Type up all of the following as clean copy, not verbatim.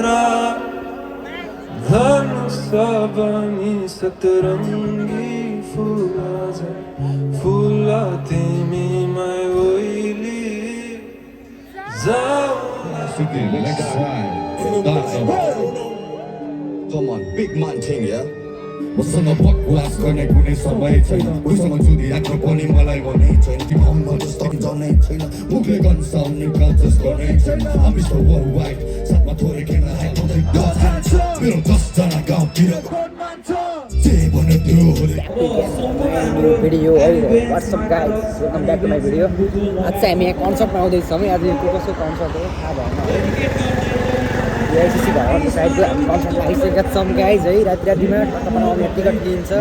तारा धनुष बनी सतरङ्गी फुला तिमीमै ओइली जाऊ Come on, big man thing, yeah? मसँग बकवास गर्ने कुनै समय छैन उसँग जुदी राख्नु पनि मलाई भने छैन तिमीमा जस्तो जनै छैन मुखले गन्साउने कन्सस गर्ने छैन हामी सो वर्ल्ड वाइड साथमा थोरै किन मेरो 10 जना गाउँतिर video hey what's up guys welcome back to my video आज चाहिँ हामी यहाँ कन्सर्टमा आउँदैछौँ है आज यो कसको कन्सर्ट हो थाहा भएन एआइसिसी भवन साइडको हामी कन्सर्टमा आइसकेका छौँ गाइज है रातिमा टक्कपना आउने टिकट दिइन्छ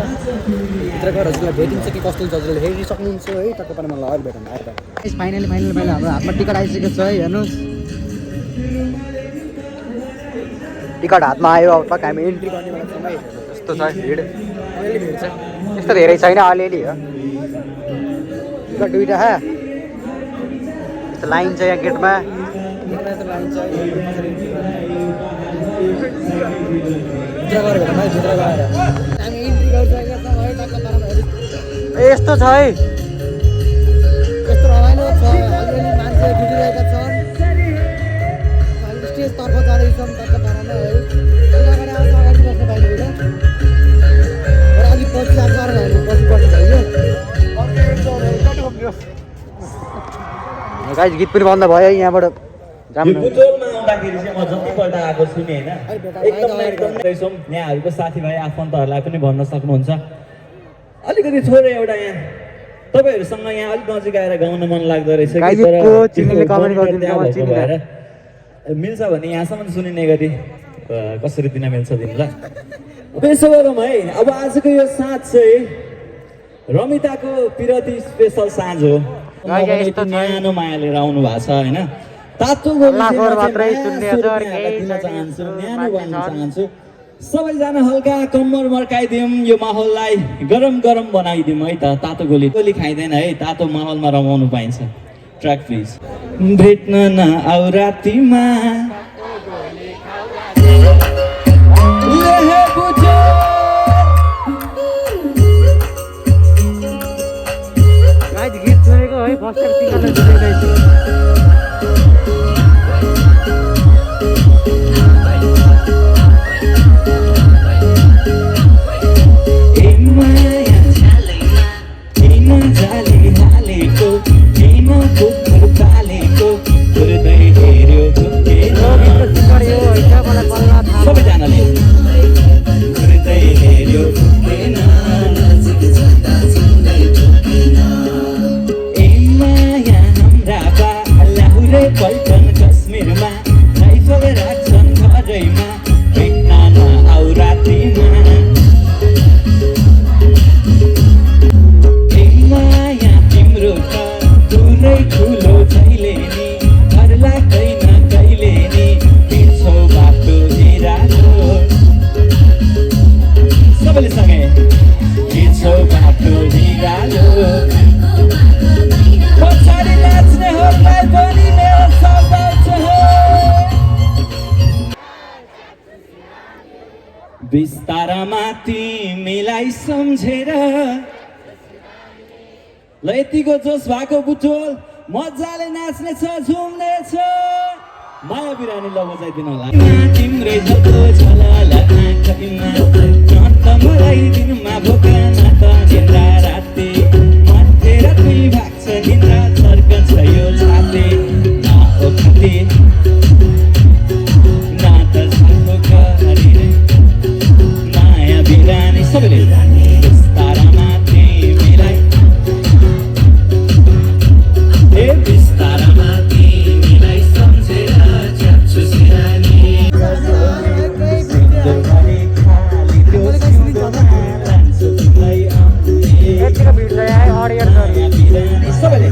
भित्र गएर हजुरलाई भेटिन्छ कि कस्तो हुन्छ हजुरले हेर्न सक्नुहुन्छ है टक्कपना मलाई अगाडि भेटौँ आएर फाइनली हाम्रो हातमा टिकट आइसकेको छ है हेर्नुहोस् टिकट हातमा आयो अब टक्क हामी एन्ट्री गर्ने बेला छौँ है यस्तो छ भिड अलिअलि भिड छ यस्तो धेरै छैन अलिअलि हो टिकट दुईवटा यस्तो लाइन छ यहाँ गेटमा यस्तो लाइन छ हामी इन्ट्री गरिसकेका छौँ है टक्क यस्तो छ है यस्तो रमाइलो छ अलिअलि मान्छे जुटिरहेका छन् स्टेजतर्फ जाँदैछौँ टक्क पारामा है अगाडि आउँछ अगाडि बस्नु पाइने होइन र अलिक पछि आएको अरू पछि पछि भयो गाइस गीत पनि बन्द भयो यहाँबाट बुटोलमा आउँदाखेरि चाहिँ म जतिपल्ट आएको छु नि होइन एकदम रहेछौँ यहाँहरूको साथीभाइ आफन्तहरूलाई पनि भन्न सक्नुहुन्छ अलिकति थोरै एउटा यहाँ तपाईँहरूसँग यहाँ अलिक नजिक आएर गाउन मन लाग्दो रहेछ भएर मिल्छ भने यहाँसम्म सुनिने गरी कसरी दिन मिल्छ दिनलाई त्यसो गरौँ है अब आजको यो साँझ चाहिँ रमिताको पिरती स्पेसल साँझ हो न्यानो माया लिएर आउनु भएको छ होइन तातो चाहन्छु सबैजना हल्का कम्मर मर्काइदिउँ यो माहौललाई गरम गरम बनाइदिउँ है त तातो गोली खाइँदैन है तातो माहौलमा रमाउनु पाइन्छ ट्र्याक प्लिज भेट्न न आउ रातिमा गीत सुनेको है फर्स्ट सबैजनाले पल्टन कश्मीरमा राइफल राख्छन् घरैमा भेट्न न आउ रातिमा माया तिम्रो त पुरै ठुलो छैले नि घर लाग्दैन कहिले नि हिँड्छौ बाटो हिरालो सबैले सँगै हिँड्छौ बाटो हिरालो पछाडि नाच्नेहरूलाई पनि मेरो सल्लाह हो बिस्तारामा तिमीलाई सम्झेर ल यतिको जोस भएको बुटोल मजाले नाच्नेछ झुम्नेछ माया बिरानी ल बजाइदिनु होला तिम्रै जस्तो छलला आँखामा नत मलाई दिनमा भोकान त निन्द्रा राति मतेर तुई भाग्छ निन्द्रा छर्कन्छ यो छाते न ओखते न त साको करी माया बिरानी सबैले बिस्तारामा तिमीलाई बिस्तारामा तिमीलाई सम्झेर च्याप्छु सिरानी सबैले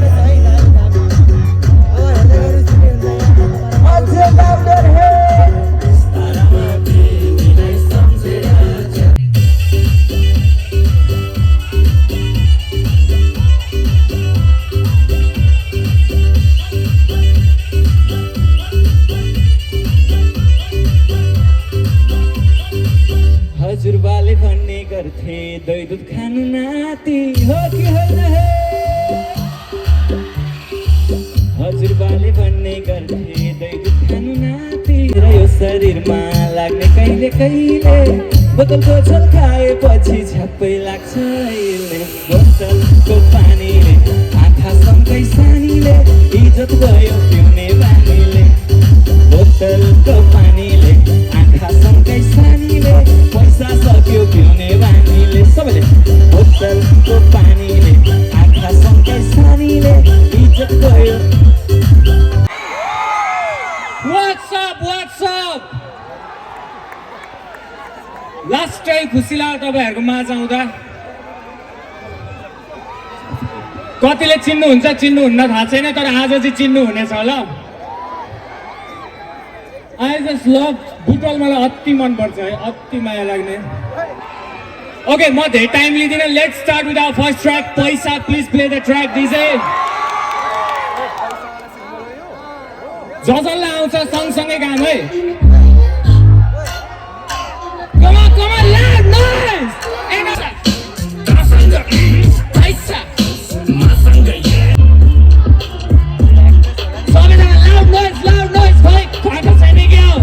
गर्थे दही दुध खानु नाति हो कि होइन हे हजुरबाले भन्ने गर्थे दही दुध खानु नाति र यो शरीरमा लाग्ने कहिले कहिले बोतलको छल खाएपछि झ्याप्पै लाग्छ यसले बोतलको पानीले आँखा सँगै सानीले इज्जत गयो पिउने बानीले बोतलको पानीले आँखा सँगै सानीले पैसा सक्यो पिउने बानीले सबैले बोतलको पानीले आँखा सँगै सानीले इज्जत गयो What's up? लास्ट टाइम खुसी लाग्यो तपाईँहरूको माझ आउँदा कतिले चिन्नुहुन्छ चिन्नुहुन्न थाहा छैन तर आज चाहिँ चिन्नुहुनेछ होला आई जस्ट लभ बुटल मलाई अति मनपर्छ है अति माया लाग्ने ओके म धेरै टाइम लिँदिनँ let's start with our first track पैसा please play the track DJ जसलाई आउँछ सँगसँगै गाउँ है Come on, loud noise! Loud noise, भाइ खाएको छैन क्या हो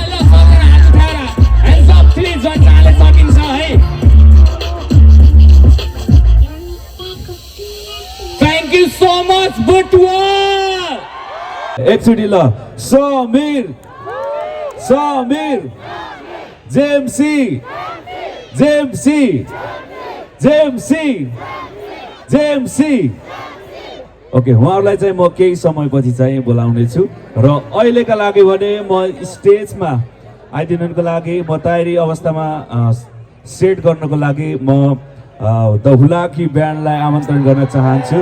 ल सबैजना हात उठाएर hands up please जसले सकिन्छ है Thank you so much Butwal एकचोटि ल समीर जेएमसी ओके उहाँहरूलाई चाहिँ म केही समयपछि चाहिँ बोलाउने छु र अहिलेका लागि भने म स्टेजमा आइदिनुको लागि म तयारी अवस्थामा सेट गर्नको लागि म द हुलाकी ब्यान्डलाई आमन्त्रण गर्न चाहन्छु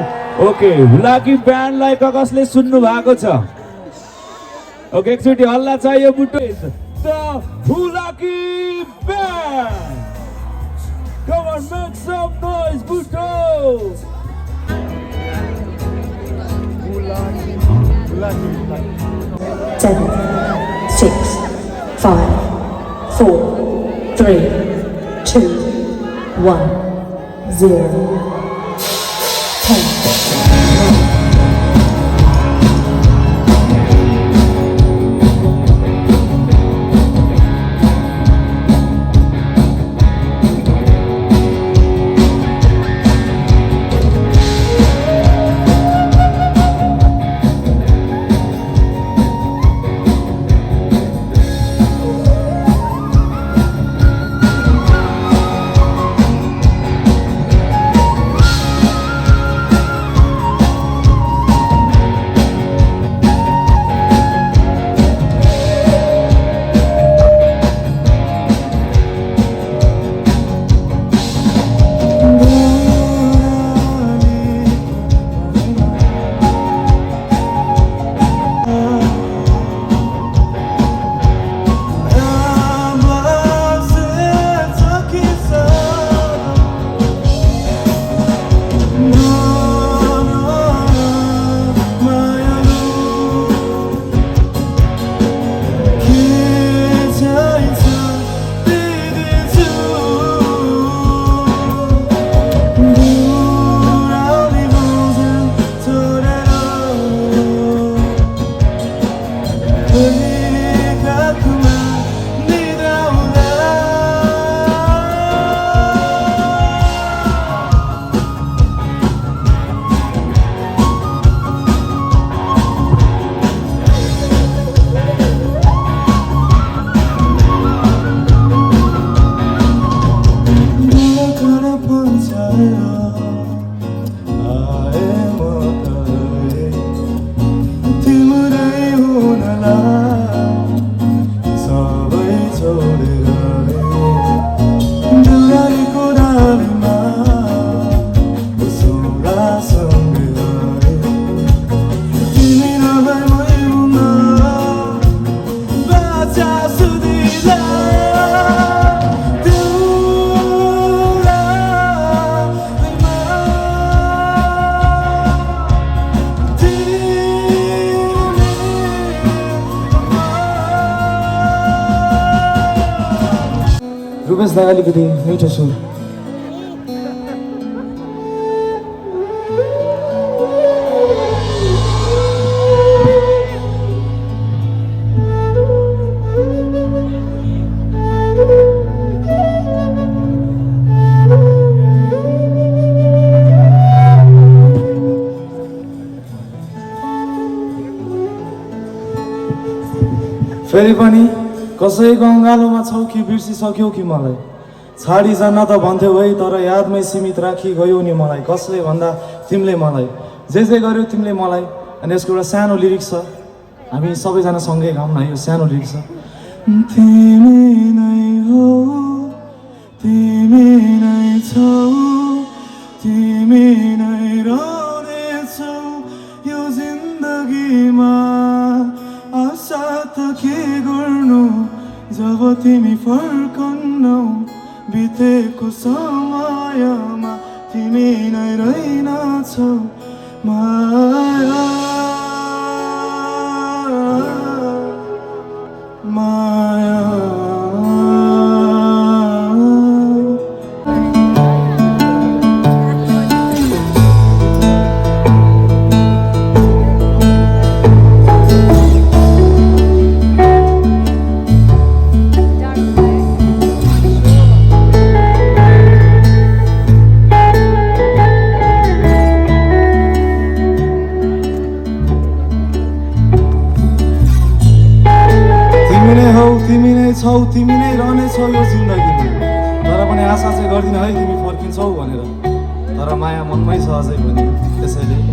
ओके हुलाकी ब्यान्डलाई कसले सुन्नु भएको छ ओके एकचोटि हल्ला चाहियो बुटो the Hulaki band Come on, make some noise, Buto! 7, 6, 5, 4, 3, 2, 1, 0. 10. Rupesh दाई अलिकति मिठो सुन फेरि पनि कसैको अँगालोमा छौ कि बिर्सिसक्यौ कि मलाई छाडी जान त भन्थ्यौ है तर यादमै सीमित राखी गयौ नि मलाई कसले भन्दा तिमीले मलाई जे गर्यौ तिमीले मलाई अनि यसको एउटा सानो लिरिक्स छ हामी सबैजना सँगै गाउँ न यो सानो लिरिक्स छ तिमी नै हो तिमी नै छौ तिमी नै रहनेछौ यो जिन्दगीमा आशा त के गर्नु जब तिमी फर्कन्नौ बितेको समयमा तिमी नै रहनेछौ माया माया छौ तिमी नै रहनेछौ यो जिन्दगीमा तर पनि आशा चाहिँ गर्दिन है तिमी फर्किन्छौ भनेर तर माया मनमै छ अझै पनि त्यसैले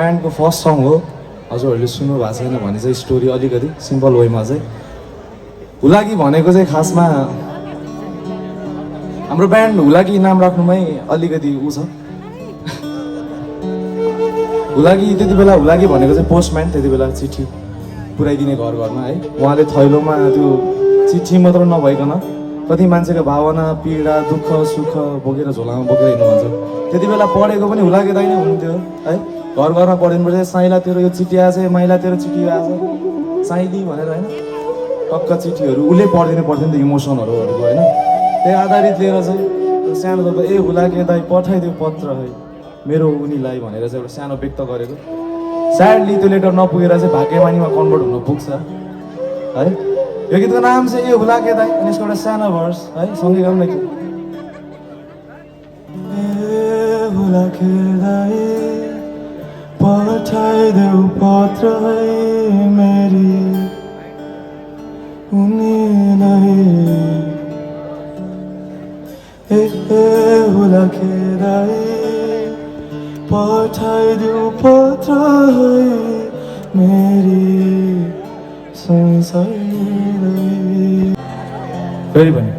ब्यान्डको फर्स्ट सङ हो हजुरहरूले सुन्नु भएको छैन भने चाहिँ स्टोरी अलिकति सिम्पल वेमा चाहिँ हुलाकी भनेको चाहिँ खासमा हाम्रो ब्यान्ड हुलाकी नाम राख्नुमै अलिकति ऊ छ हुलाकी त्यति बेला हुलाकी भनेको चाहिँ पोस्टम्यान त्यति बेला चिठी पुऱ्याइदिने घर घरमा है उहाँले थैलोमा त्यो चिठी मात्र नभइकन कति मान्छेको भावना पीडा दुःख सुख बोकेर झोलामा बोकेर हिँड्नुहुन्छ त्यति बेला पढेको पनि हुलाकी दाइ नै हुनुहुन्थ्यो है घर घरमा पढिनुपर्छ साइला तेरो यो चिठी आएछ माइला तेरो चिठी आएछ साइली भनेर होइन टक्क चिठीहरू उसले पढिदिनु पर्थ्यो नि त इमोसनहरूको होइन त्यही आधारित लिएर चाहिँ सानो जब ए हुलाके दाइ पठाइदियो पत्र है मेरो उनीलाई भनेर चाहिँ एउटा सानो व्यक्त गरेको स्याडली त्यो लेटर नपुगेर चाहिँ भाग्यमानीमा कन्भर्ट हुन पुग्छ है यो गीतको नाम चाहिँ ए हुलाके दाइ अनि यसको एउटा सानो भर्स है सँगै गाउँ न हुलाके दाइ पठाइदेऊ पत्र है मेरी उनीलाई ए हुलाके दाइ पठाइदेऊ पत्र है मेरी संसारलाई फेरि पनि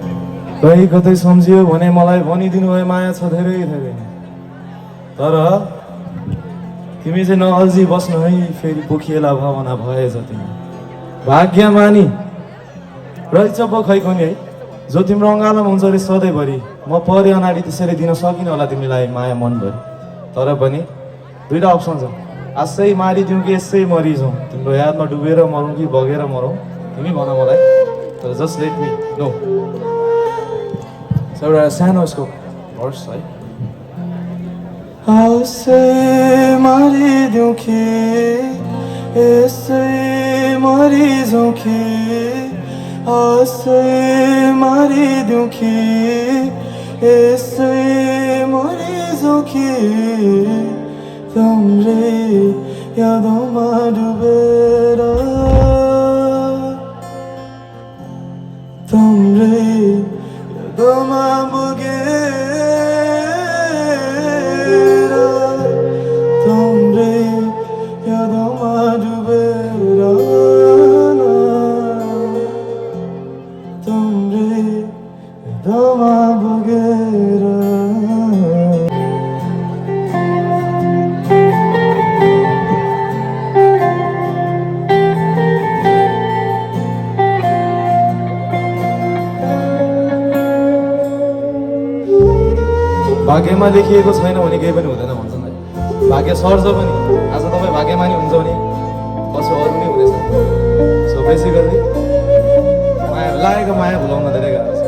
कहीँ कतै सम्झियो भने मलाई भनिदिनु भए माया छ धेरै धेरै तर तिमी चाहिँ नअल्झी बस्नु है फेरि पोखिएला भावना भए जति भाग्यमानी रहेछ पो खै कुनै है जो तिम्रो अँगालोमा हुन्छ अरे सधैँभरि म परे अनाडी त्यसरी दिन सकिनँ होला तिमीलाई माया मनभरि तर पनि दुईवटा अप्सन छ आशै मारिदिउँ कि यसै मरिजाउँ तिम्रो यादमा डुबेर मरौँ कि बगेर मरौँ तिमी भन मलाई तर जस्ट लेट मी नो एउटा सानो यसको भर्स है आशै मारिदिउँ कि यसै मरिजाउँ कि आशै मारिदिउँ कि यसै मरिजाउँ कि तिम्रै यादमा डुबेर तिम्रै यादमा बगेर तिम्रै यादमा डुबेर तिम्रै यादमा बगेर भाग्यमा लेखिएको छैन भने केही पनि हुँदैन भन्छन् है भाग्य सर्छ पनि आज तपाईँ भाग्यमानी हुन्छ भने पछि अरू नै हुनेछ सो बेसिकल्ली माया लागेको माया भुलाउन धेरै गाह्रो छ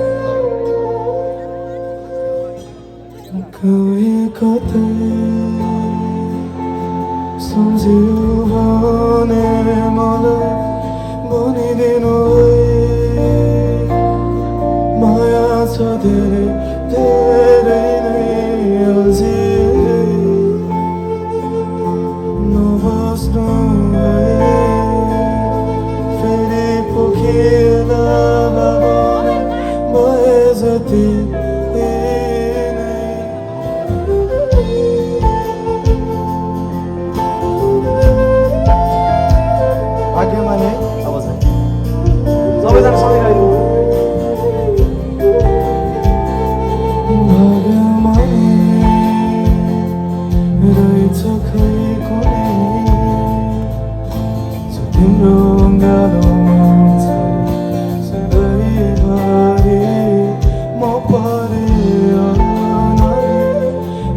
कोही कतै सम्झियो भने मलाई भनिदिनु माया छ धेरै धेरै नबस्नु फेरि पोखिँदा भए जति भाग्यमा नै अब चाहिँ सबैजना सँगै गाइदिनु रहेछ खै कुनै तिम्रो अँगालोमा छ सधैँभरि म परे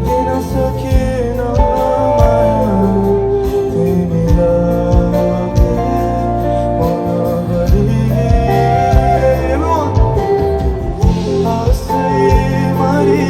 दिन सकिन माया तिमीलाई मन गरी आशै मारि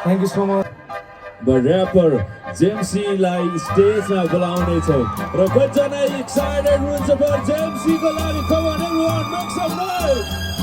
thank you so much rapper जेम्सीलाई स्टेजमा बोलाउनेछौँ र कतिजना एक्साइटेड हुनुहुन्छ फर जेम्सीको लागि come on everyone make some noise